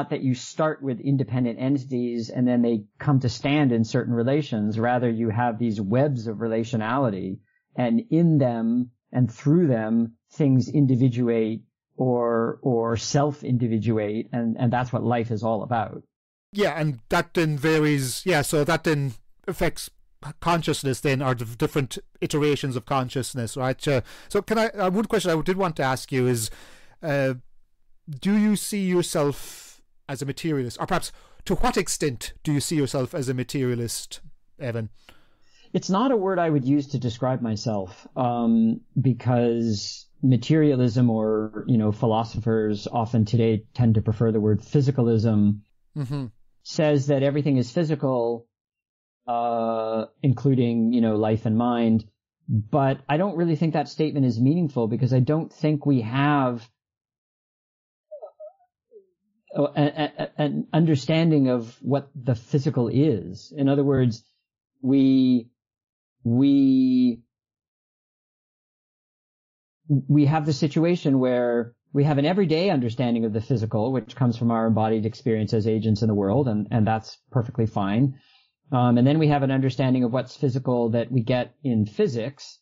[SPEAKER 2] that you start with independent entities and then they come to stand in certain relations. Rather, you have these webs of relationality, and in them and through them, things individuate or self-individuate, and that's what life is all about.
[SPEAKER 1] Yeah, and that then varies. Yeah, so that then affects consciousness then, or the different iterations of consciousness, right? So one question I did want to ask you is, do you see yourself as a materialist, or perhaps to what extent do you see yourself as a materialist, Evan?
[SPEAKER 2] It's not a word I would use to describe myself, because materialism, or philosophers often today tend to prefer the word physicalism, says that everything is physical, including life and mind. But I don't really think that statement is meaningful, because I don't think we have an understanding of what the physical is. In other words, we have the situation where we have an everyday understanding of the physical, which comes from our embodied experience as agents in the world, and that's perfectly fine. And then we have an understanding of what's physical that we get in physics,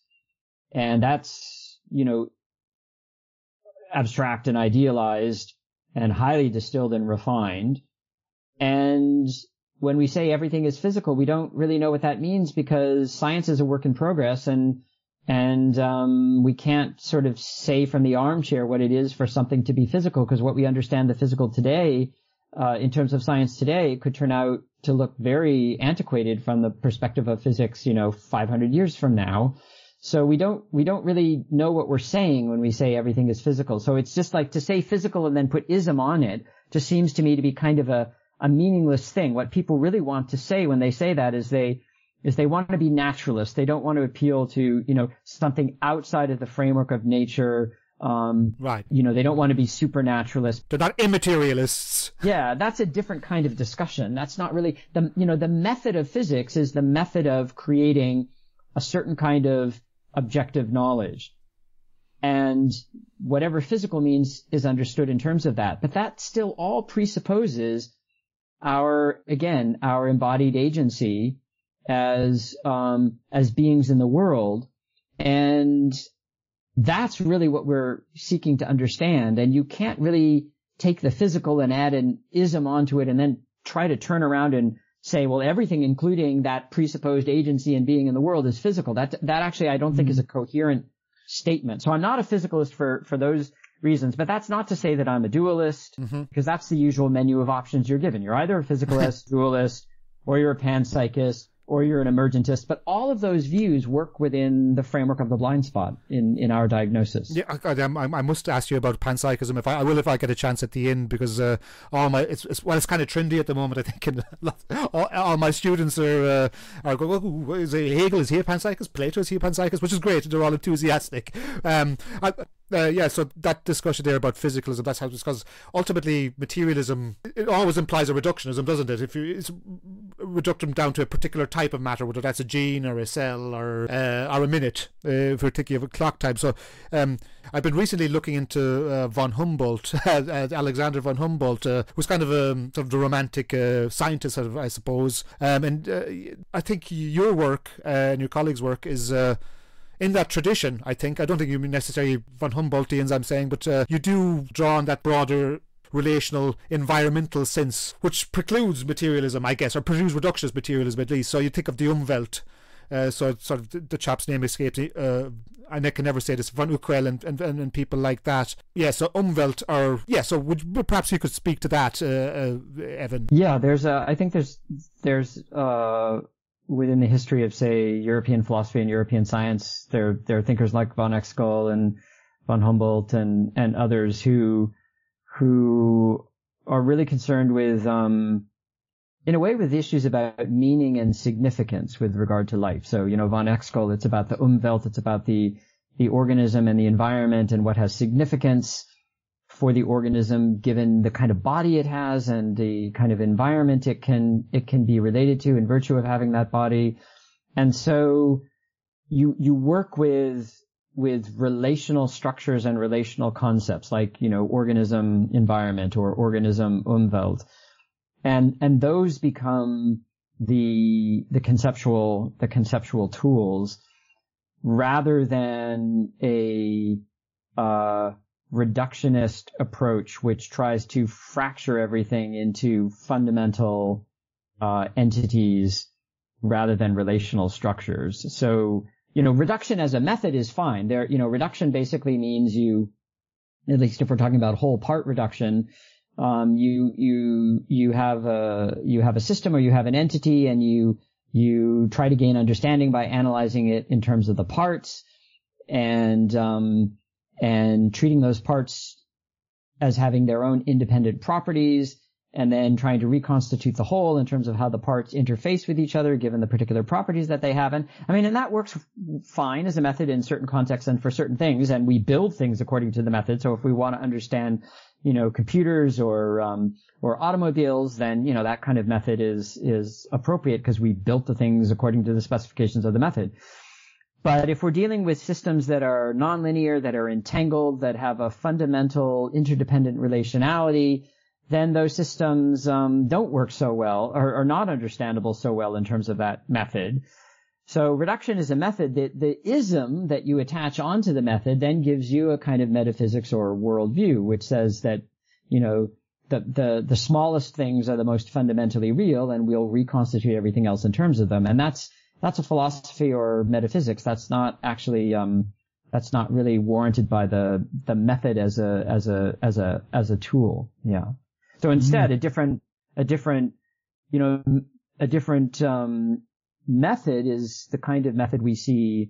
[SPEAKER 2] and that's, abstract and idealized and highly distilled and refined. And when we say everything is physical, we don't really know what that means, because science is a work in progress, and we can't sort of say from the armchair what it is for something to be physical, because what we understand the physical today, in terms of science today, could turn out to look very antiquated from the perspective of physics, 500 years from now. So we don't really know what we're saying when we say everything is physical. So it's just like to say physical and then put ism on it just seems to me to be kind of a meaningless thing. What people really want to say when they say that is they want to be naturalists. They don't want to appeal to, something outside of the framework of nature.
[SPEAKER 1] Right.
[SPEAKER 2] They don't want to be supernaturalists.
[SPEAKER 1] They're not immaterialists.
[SPEAKER 2] Yeah, that's a different kind of discussion. That's not really the method of physics is the method of creating a certain kind of objective knowledge. And whatever physical means is understood in terms of that. But that still all presupposes our embodied agency as beings in the world. And that's really what we're seeking to understand. And you can't really take the physical and add an ism onto it and then try to turn around and say, well, everything, including that presupposed agency and being in the world, is physical. That actually I don't think is a coherent statement. So I'm not a physicalist for those reasons, but that's not to say that I'm a dualist, because that's the usual menu of options you're given. You're either a physicalist, dualist, or you're a panpsychist, or you're an emergentist, but all of those views work within the framework of the blind spot in our diagnosis.
[SPEAKER 1] Yeah, I must ask you about panpsychism. If I get a chance at the end, because it's kind of trendy at the moment, I think, and all my students are going, oh, is Hegel, is he a panpsychist? Plato, is he a panpsychist? Which is great. They're all enthusiastic. So that discussion there about physicalism, that's how, because ultimately materialism, it always implies a reductionism, doesn't it? If you reduce them down to a particular type of matter, whether that's a gene or a cell or a minute, if we're thinking of a clock time. So I've been recently looking into von Humboldt, Alexander von Humboldt, who's kind of sort of the romantic scientist, I suppose. And I think your work and your colleagues' work is in that tradition, I think. I don't think you mean necessarily von Humboldtians, I'm saying, but you do draw on that broader relational environmental sense, which precludes materialism, I guess, or precludes reductionist materialism at least. So you think of the Umwelt, so sort of the chap's name escapes me, and I can never say this, von Uckwell and people like that. Yeah, so Umwelt so perhaps you could speak to that, Evan.
[SPEAKER 2] Yeah, I think there's within the history of, say, European philosophy and European science, there are thinkers like von Uckwell and von Humboldt and others who are really concerned with, in a way, with issues about meaning and significance with regard to life. So, von Uckwell, it's about the Umwelt, it's about the organism and the environment and what has significance for the organism given the kind of body it has and the kind of environment it can be related to in virtue of having that body. And so you work with relational structures and relational concepts like, organism environment or organism Umwelt. And those become the conceptual tools rather than a reductionist approach which tries to fracture everything into fundamental entities rather than relational structures. So, reduction as a method is fine. Reduction basically means at least if we're talking about whole part reduction, you have a system or you have an entity, and you try to gain understanding by analyzing it in terms of the parts and treating those parts as having their own independent properties, and then trying to reconstitute the whole in terms of how the parts interface with each other given the particular properties that they have. And that works fine as a method in certain contexts and for certain things, and we build things according to the method. So if we want to understand, computers or automobiles, then, that kind of method is appropriate because we built the things according to the specifications of the method. But if we're dealing with systems that are nonlinear, that are entangled, that have a fundamental interdependent relationality, then those systems don't work so well or are not understandable so well in terms of that method. So reduction is a method that the ism that you attach onto the method then gives you a kind of metaphysics or worldview, which says that, the smallest things are the most fundamentally real, and we'll reconstitute everything else in terms of them. And that's a philosophy or metaphysics. That's not actually, that's not really warranted by the method as a tool. Yeah. So instead, a different method is the kind of method we see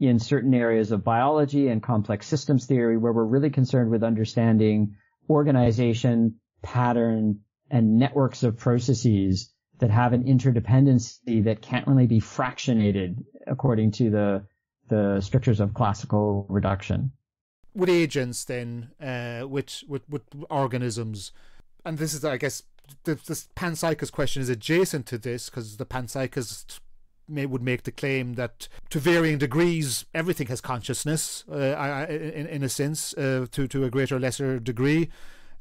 [SPEAKER 2] in certain areas of biology and complex systems theory, where we're really concerned with understanding organization, pattern, and networks of processes that have an interdependency that can't really be fractionated according to the strictures of classical reduction.
[SPEAKER 1] With agents then, with organisms, and this is, I guess, this panpsychist question is adjacent to this, because the panpsychist would make the claim that to varying degrees everything has consciousness, in a sense, to a greater or lesser degree.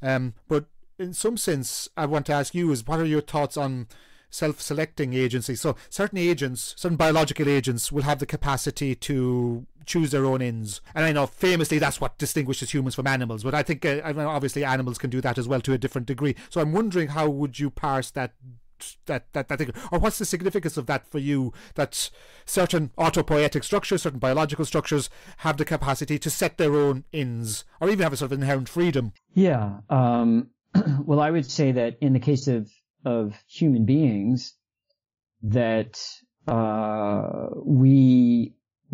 [SPEAKER 1] But in some sense, I want to ask you is, what are your thoughts on self-selecting agency? So certain biological agents will have the capacity to choose their own ends, and I know famously that's what distinguishes humans from animals, but I think obviously animals can do that as well to a different degree. So I'm wondering, how would you parse that thing, or what's the significance of that for you, that certain autopoietic structures, certain biological structures have the capacity to set their own ends, or even have a sort of inherent freedom?
[SPEAKER 2] Yeah. Well, I would say that in the case of human beings, that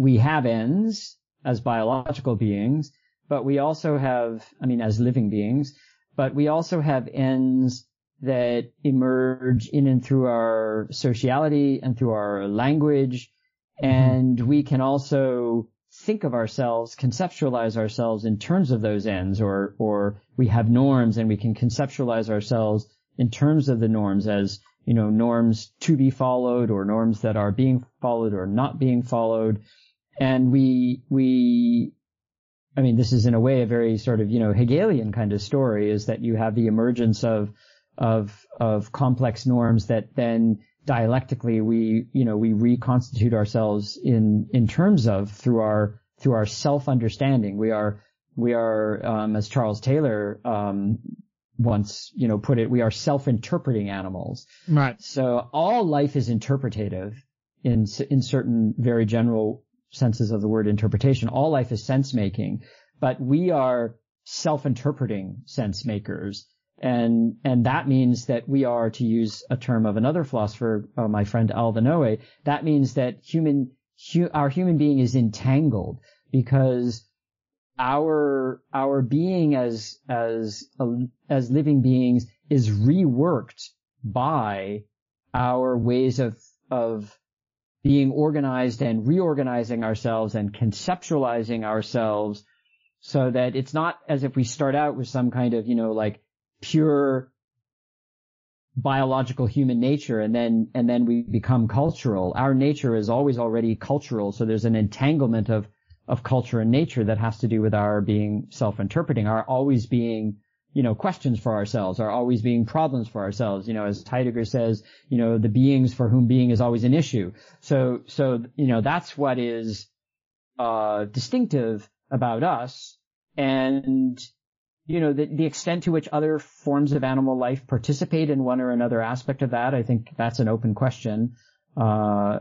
[SPEAKER 2] we have ends as biological beings, but we also have, as living beings, but we also have ends that emerge in and through our sociality and through our language. And we can also think of ourselves, conceptualize ourselves in terms of those ends, or we have norms and we can conceptualize ourselves in terms of the norms as, norms to be followed, or norms that are being followed or not being followed. And this is in a way a very sort of, Hegelian kind of story, is that you have the emergence of complex norms that then dialectically we reconstitute ourselves in terms of through our self-understanding. We are, as Charles Taylor, once, put it, we are self-interpreting animals.
[SPEAKER 1] Right.
[SPEAKER 2] So all life is interpretative in certain very general senses of the word interpretation. All life is sense-making, but we are self-interpreting sense makers. And that means that we are, to use a term of another philosopher, my friend Alvin, that means that our human being is entangled, because our being as living beings is reworked by our ways of being organized and reorganizing ourselves and conceptualizing ourselves, so that it's not as if we start out with some kind of, pure biological human nature and then we become cultural. Our nature is always already cultural, so there's an entanglement of culture and nature that has to do with our being self-interpreting, our always being, questions for ourselves, our always being problems for ourselves. As Heidegger says, the beings for whom being is always an issue. So that's what is distinctive about us. And the extent to which other forms of animal life participate in one or another aspect of that, I think that's an open question. I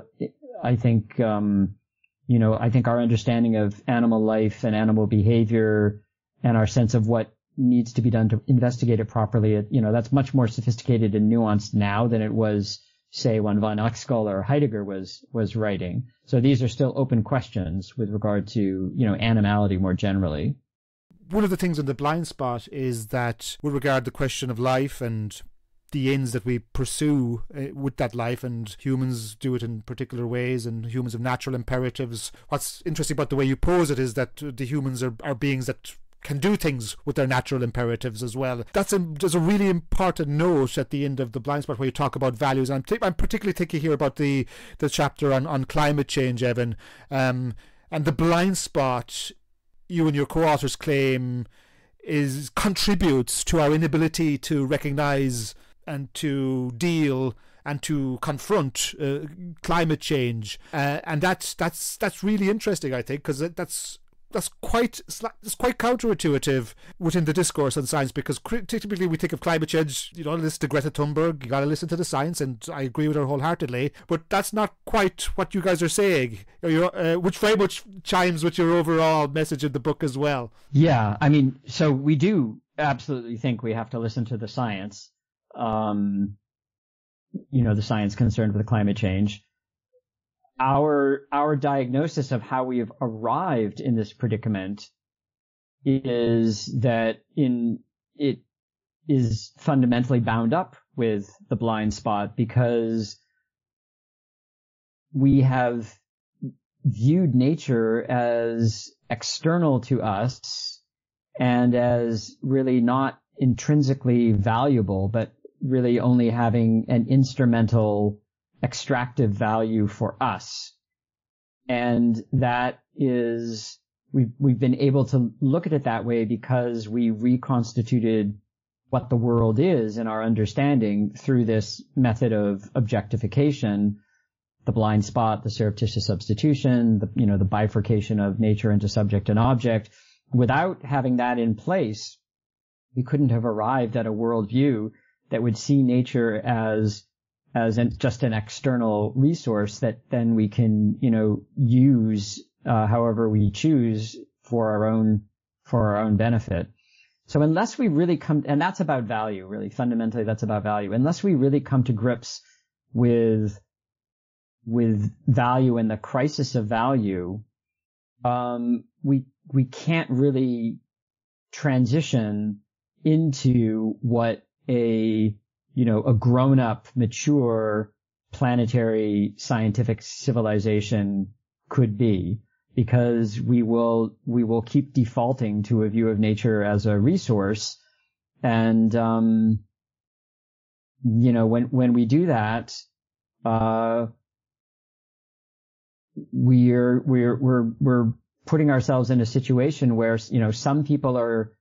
[SPEAKER 2] think our understanding of animal life and animal behavior and our sense of what needs to be done to investigate it properly, that's much more sophisticated and nuanced now than it was, say, when von Uexküll or Heidegger was writing. So these are still open questions with regard to, animality more generally.
[SPEAKER 1] One of the things in the blind spot is that with regard to the question of life and the ends that we pursue with that life, and humans do it in particular ways, and humans have natural imperatives. What's interesting about the way you pose it is that the humans are beings that can do things with their natural imperatives as well. There's a really important note at the end of the blind spot where you talk about values. I'm particularly thinking here about the chapter on climate change, Evan, and the blind spot, you and your co-authors claim, contributes to our inability to recognize and to deal and to confront climate change, and that's really interesting, I think, because it's quite counterintuitive within the discourse on science, because typically we think of climate change, listen to Greta Thunberg, you got to listen to the science, and I agree with her wholeheartedly, but that's not quite what you guys are saying, which very much chimes with your overall message in the book as well.
[SPEAKER 2] Yeah, I mean, so we do absolutely think we have to listen to the science, the science concerned with climate change. Our diagnosis of how we have arrived in this predicament is that it is fundamentally bound up with the blind spot, because we have viewed nature as external to us and as really not intrinsically valuable, but really only having an instrumental extractive value for us. And that is, we've been able to look at it that way because we reconstituted what the world is in our understanding through this method of objectification, the blind spot, the surreptitious substitution, the bifurcation of nature into subject and object. Without having that in place, we couldn't have arrived at a worldview that would see nature as just an external resource that then we can, use however we choose for our own benefit. So unless we really and that's about value, really fundamentally, that's about value. Unless we really come to grips with value and the crisis of value, we can't really transition into what a grown-up, mature, planetary scientific civilization could be, because we will keep defaulting to a view of nature as a resource. And, when we do that, we're putting ourselves in a situation where, some people are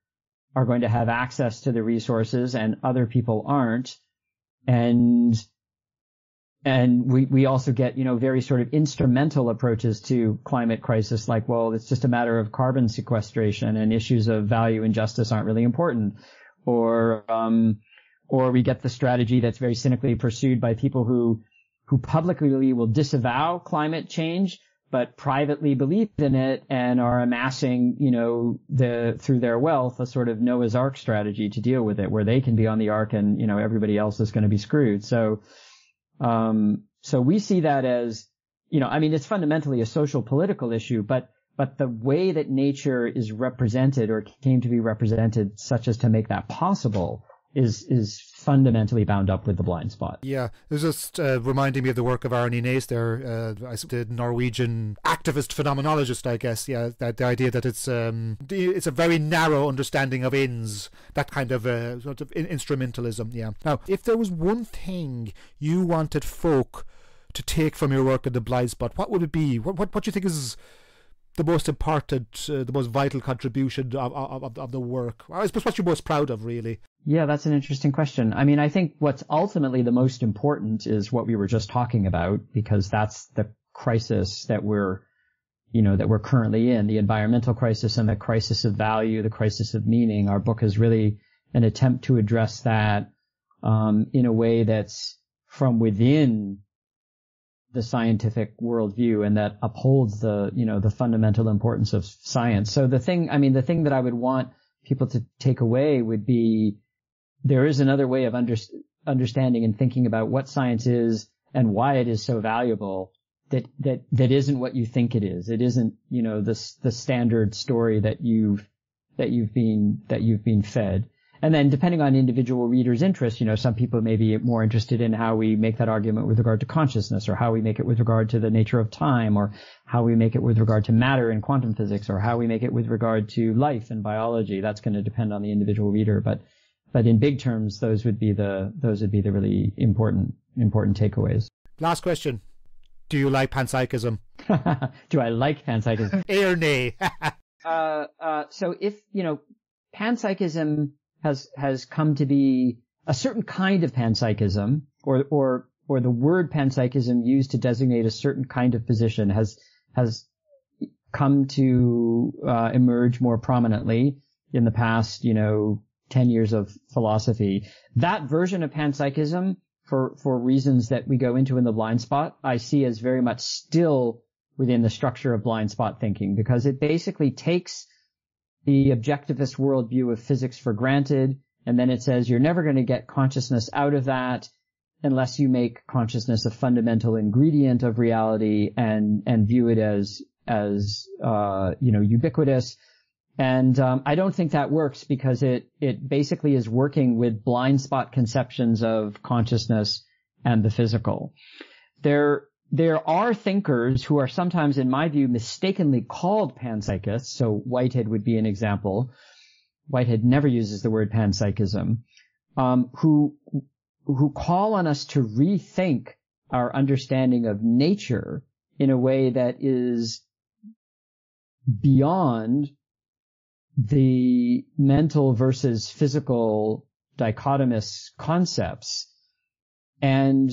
[SPEAKER 2] going to have access to the resources and other people aren't. And we also get, very sort of instrumental approaches to climate crisis, like, well, it's just a matter of carbon sequestration and issues of value and justice aren't really important. Or we get the strategy that's very cynically pursued by people who publicly will disavow climate change, but privately believe in it and are amassing, through their wealth, a sort of Noah's Ark strategy to deal with it, where they can be on the ark and, everybody else is going to be screwed. So we see that as, it's fundamentally a social political issue, but the way that nature is represented or came to be represented such as to make that possible is fundamentally bound up with the blind spot.
[SPEAKER 1] Yeah, it was just reminding me of the work of Arne Naes there, the Norwegian activist phenomenologist, I guess. Yeah, that the idea that it's a very narrow understanding of ins, that kind of sort of instrumentalism. Yeah. Now, if there was one thing you wanted folk to take from your work in the blind spot, what would it be? What do you think is the most important, the most vital contribution of the work? I suppose what you're most proud of, really.
[SPEAKER 2] Yeah, that's an interesting question. I mean, I think what's ultimately the most important is what we were just talking about, because that's the crisis that we're currently in, the environmental crisis and the crisis of value, the crisis of meaning. Our book is really an attempt to address that in a way that's from within the scientific worldview and that upholds the fundamental importance of science. So the thing that I would want people to take away would be, there is another way of understanding and thinking about what science is and why it is so valuable that isn't what you think it is. It isn't, the standard story that you've been fed. And then depending on individual readers' interest, some people may be more interested in how we make that argument with regard to consciousness, or how we make it with regard to the nature of time, or how we make it with regard to matter in quantum physics, or how we make it with regard to life and biology. That's going to depend on the individual reader. But in big terms, those would be the really important takeaways.
[SPEAKER 1] Last question. Do you like panpsychism?
[SPEAKER 2] Do I like panpsychism?
[SPEAKER 1] A or nay?
[SPEAKER 2] So if, panpsychism has come to be a certain kind of panpsychism, or or the word panpsychism used to designate a certain kind of position has come to emerge more prominently in the past, 10 years of philosophy. That version of panpsychism, for reasons that we go into in the blind spot, I see as very much still within the structure of blind spot thinking, because it basically takes the objectivist worldview of physics for granted, and then it says you're never going to get consciousness out of that unless you make consciousness a fundamental ingredient of reality and view it as ubiquitous. And I don't think that works, because it basically is working with blind spot conceptions of consciousness and the physical. There are thinkers who are sometimes, in my view, mistakenly called panpsychists. So Whitehead would be an example. Whitehead never uses the word panpsychism, who call on us to rethink our understanding of nature in a way that is beyond the mental versus physical dichotomous concepts, and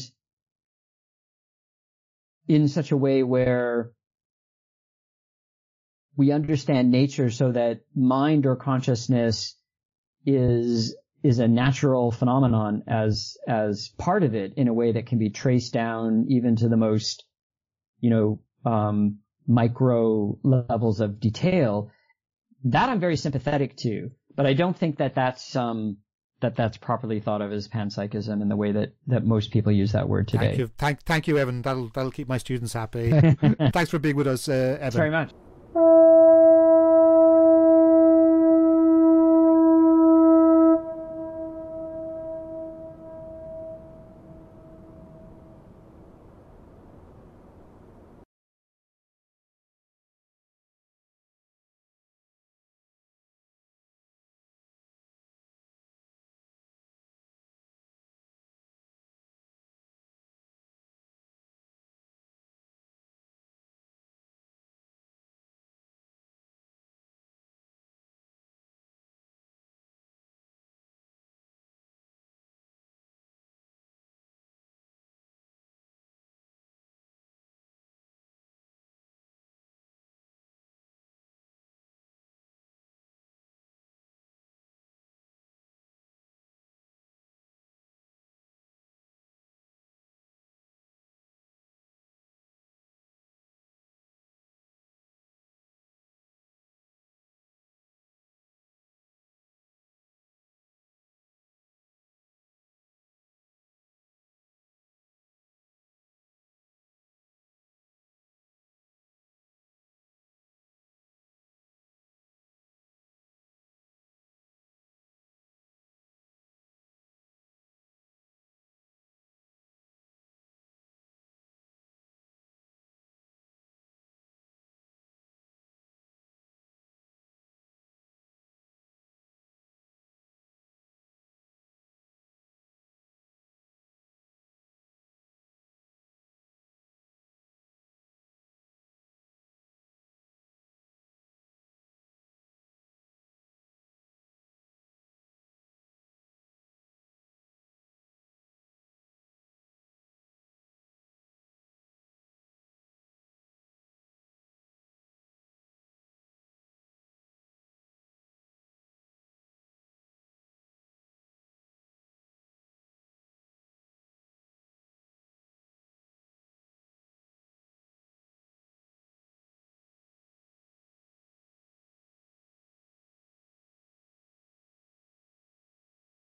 [SPEAKER 2] in such a way where we understand nature so that mind or consciousness is a natural phenomenon as part of it, in a way that can be traced down even to the most, micro levels of detail. That I'm very sympathetic to, but I don't think that's properly thought of as panpsychism in the way that most people use that word today.
[SPEAKER 1] Thank you, Evan. That'll keep my students happy. Thanks for being with us, Evan.
[SPEAKER 2] Thanks very much.